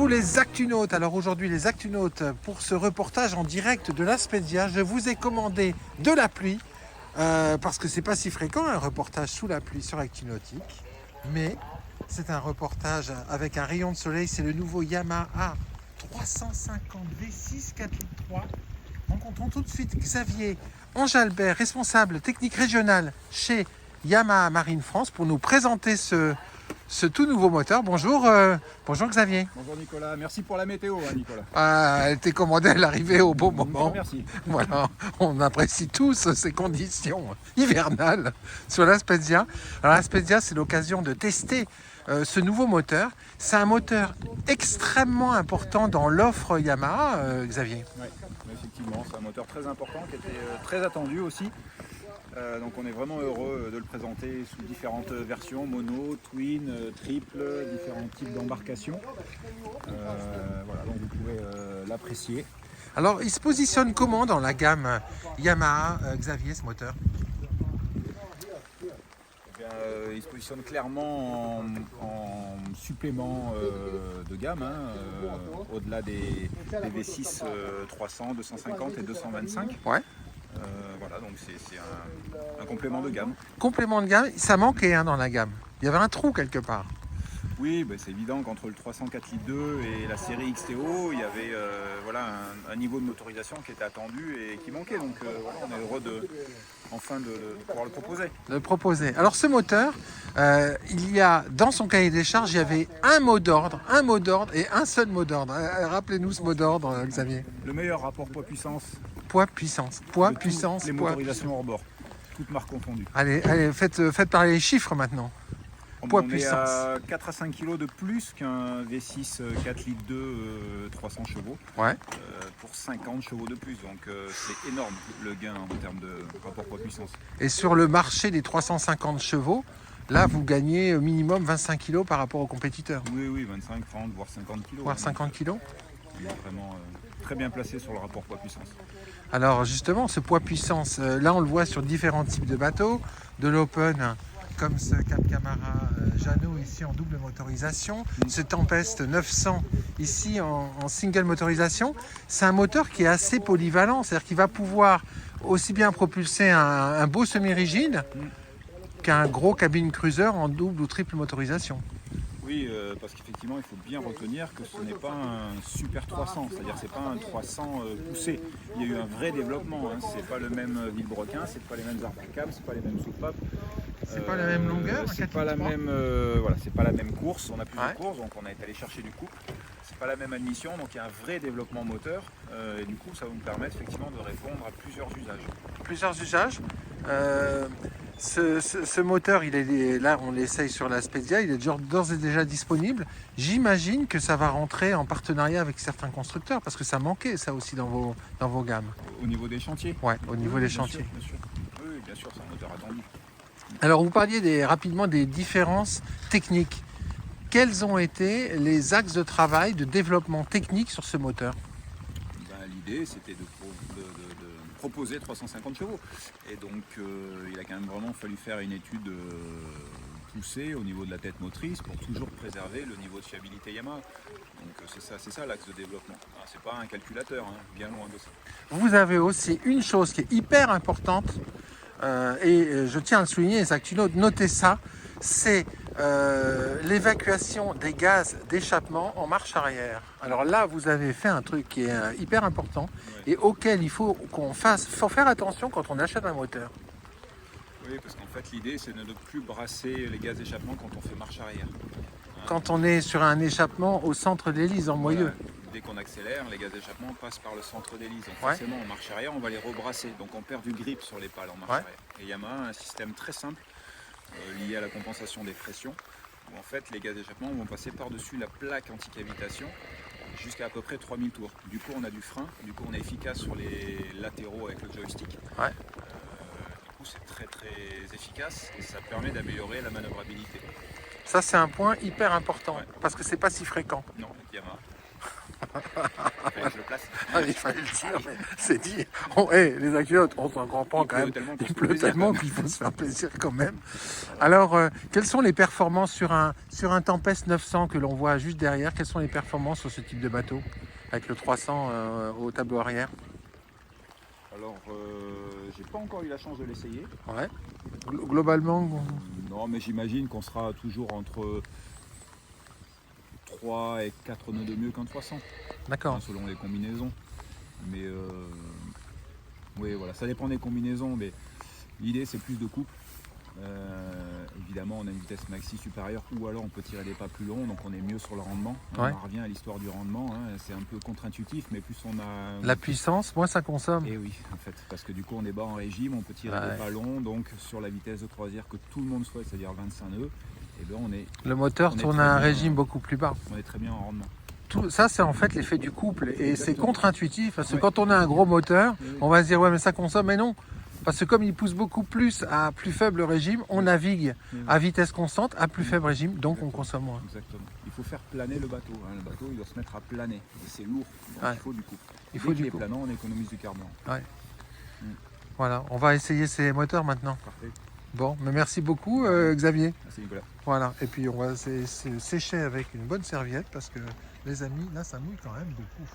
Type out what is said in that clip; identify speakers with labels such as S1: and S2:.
S1: les Actunautes. Alors aujourd'hui les Actunautes, pour ce reportage en direct de l'Aspedia, je vous ai commandé de la pluie, parce que c'est pas si fréquent un reportage sous la pluie sur Actunautique, mais c'est un reportage avec un rayon de soleil, c'est le nouveau Yamaha 350 V6 4 litres 3. Rencontrons tout de suite Xavier Angelbert, responsable technique régional chez Yamaha Marine France, pour nous présenter ce tout nouveau moteur. Bonjour, bonjour Xavier.
S2: Bonjour Nicolas, merci pour la météo Nicolas.
S1: Elle était commandée à l'arrivée au bon moment.
S2: Merci.
S1: Voilà, on apprécie tous ces conditions hivernales sur l'Aspedia. Alors l'Aspedia, c'est l'occasion de tester ce nouveau moteur. C'est un moteur extrêmement important dans l'offre Yamaha, Xavier.
S2: Oui, effectivement, c'est un moteur très important qui était très attendu aussi. Donc on est vraiment heureux de le présenter sous différentes versions, mono, twin, triple, différents types d'embarcations. Voilà, donc vous pouvez l'apprécier.
S1: Alors il se positionne comment dans la gamme Yamaha, Xavier, ce moteur?
S2: Eh bien, il se positionne clairement en supplément de gamme, au-delà des V6 300, 250 et 225.
S1: Ouais.
S2: Voilà, donc c'est un complément de gamme.
S1: Complément de gamme, ça manquait dans la gamme. Il y avait un trou quelque part.
S2: Oui, c'est évident qu'entre le 304 litres 2 et la série XTO, il y avait voilà, un niveau de motorisation qui était attendu et qui manquait. Donc voilà, on est heureux de pouvoir le proposer.
S1: Alors ce moteur, il y a dans son cahier des charges, il y avait un mot d'ordre et un seul mot d'ordre. Rappelez-nous ce mot d'ordre, Xavier.
S2: Le meilleur rapport poids-puissance.
S1: Poids-puissance.
S2: Les motorisations hors bord, toutes marques confondues.
S1: Allez, faites parler les chiffres maintenant.
S2: On est à 4 à 5 kg de plus qu'un V6 4 litres 2 300 chevaux,
S1: ouais.
S2: Pour 50 chevaux de plus. Donc c'est énorme le gain en termes de rapport poids-puissance.
S1: Et sur le marché des 350 chevaux, là vous gagnez au minimum 25 kg par rapport aux compétiteurs.
S2: Oui, 25, 30, voire 50 kg.
S1: Voire 50 kg.
S2: Il est vraiment très bien placé sur le rapport poids-puissance.
S1: Alors justement, ce poids-puissance, là on le voit sur différents types de bateaux, de l'open, comme ce Cap Camara Jeannot ici en double motorisation, ce Tempest 900 ici en single motorisation. C'est un moteur qui est assez polyvalent, c'est-à-dire qu'il va pouvoir aussi bien propulser un beau semi-rigide qu'un gros cabine cruiser en double ou triple motorisation.
S2: Oui, parce qu'effectivement, il faut bien retenir que ce n'est pas un super 300, c'est-à-dire que ce n'est pas un 300 poussé. Il y a eu un vrai développement, c'est pas le même vilebrequin, c'est pas les mêmes arpacam, c'est pas les mêmes soupapes.
S1: C'est pas la même longueur,
S2: c'est pas la même, voilà, c'est pas la même course. On a plusieurs courses, donc on a été allé chercher du couple. C'est pas la même admission, donc il y a un vrai développement moteur. Et du coup, ça va nous permettre effectivement de répondre à plusieurs usages.
S1: Plusieurs usages. Ce moteur, il est là, on l'essaye sur l'Aspedia, il est d'ores et déjà disponible. J'imagine que ça va rentrer en partenariat avec certains constructeurs, parce que ça manquait ça aussi dans vos gammes.
S2: Au niveau des chantiers.
S1: Ouais, au niveau des chantiers.
S2: Bien sûr. Oui, bien sûr, c'est un moteur attendu.
S1: Alors vous parliez rapidement des différences techniques. Quels ont été les axes de travail, de développement technique sur ce moteur?
S2: L'idée c'était de proposer 350 chevaux. Et donc il a quand même vraiment fallu faire une étude poussée au niveau de la tête motrice pour toujours préserver le niveau de fiabilité Yamaha. Donc c'est ça l'axe de développement. C'est pas un calculateur, bien loin de ça.
S1: Vous avez aussi une chose qui est hyper importante, et je tiens à le souligner, les Actunautes, notez ça, c'est l'évacuation des gaz d'échappement en marche arrière. Alors là, vous avez fait un truc qui est hyper important, et auquel il faut faire attention quand on achète un moteur.
S2: Oui, parce qu'en fait l'idée c'est de ne plus brasser les gaz d'échappement quand on fait marche arrière.
S1: Quand on est sur un échappement au centre d'hélice en moyeu.
S2: Dès qu'on accélère, les gaz d'échappement passent par le centre d'hélice. Donc forcément en marche arrière, on va les rebrasser. Donc on perd du grip sur les pales en marche arrière. Et Yamaha a un système très simple lié à la compensation des pressions, où en fait les gaz d'échappement vont passer par-dessus la plaque anti-cavitation jusqu'à à peu près 3000 tours. Du coup on a du frein, du coup on est efficace sur les latéraux avec le joystick. Du coup c'est très efficace et ça permet d'améliorer la manœuvrabilité.
S1: Ça c'est un point hyper important, parce que c'est pas si fréquent.
S2: Non, avec Yamaha. Fallait que je le place.
S1: Ah, il fallait le dire, mais c'est dit. Les actunotes, on s'en comprend quand même. Il pleut tellement qu'il faut se faire plaisir quand même. Alors, quelles sont les performances sur un Tempest 900 que l'on voit juste derrière? Quelles sont les performances sur ce type de bateau avec le 300 au tableau arrière?
S2: Alors, j'ai pas encore eu la chance de l'essayer.
S1: Ouais. Globalement,
S2: Non, mais j'imagine qu'on sera toujours entre 3 et 4 nœuds de mieux qu'un 300.
S1: d'accord.
S2: Hein, selon les combinaisons. Mais oui, voilà, ça dépend des combinaisons. Mais l'idée, c'est plus de couple. Évidemment, on a une vitesse maxi supérieure ou alors on peut tirer des pas plus longs, donc on est mieux sur le rendement.
S1: Ouais.
S2: On en revient à l'histoire du rendement. Hein. C'est un peu contre-intuitif, mais plus on a...
S1: La puissance, moins ça consomme.
S2: Et oui, en fait, parce que du coup, on est bas en régime, on peut tirer des pas longs, donc sur la vitesse de croisière que tout le monde souhaite, c'est-à-dire 25 nœuds, et ben
S1: le moteur tourne à un régime beaucoup plus bas.
S2: On est très bien en rendement.
S1: Tout ça, c'est en fait l'effet du couple. Et c'est contre-intuitif, parce que quand on a un gros moteur, on va se dire, ouais, mais ça consomme, mais non. Parce que comme il pousse beaucoup plus à plus faible régime, on navigue à vitesse constante, à plus faible régime, donc on consomme moins.
S2: Exactement. Il faut faire planer le bateau. Hein. Le bateau, il doit se mettre à planer. Et c'est lourd, donc il faut du couple.
S1: Il faut du
S2: couple. Planant, on économise du carburant.
S1: Ouais. Voilà, on va essayer ces moteurs maintenant.
S2: Parfait.
S1: Bon, mais merci beaucoup Xavier.
S2: Merci Nicolas.
S1: Voilà, et puis on va sécher avec une bonne serviette parce que les amis, là ça mouille quand même beaucoup.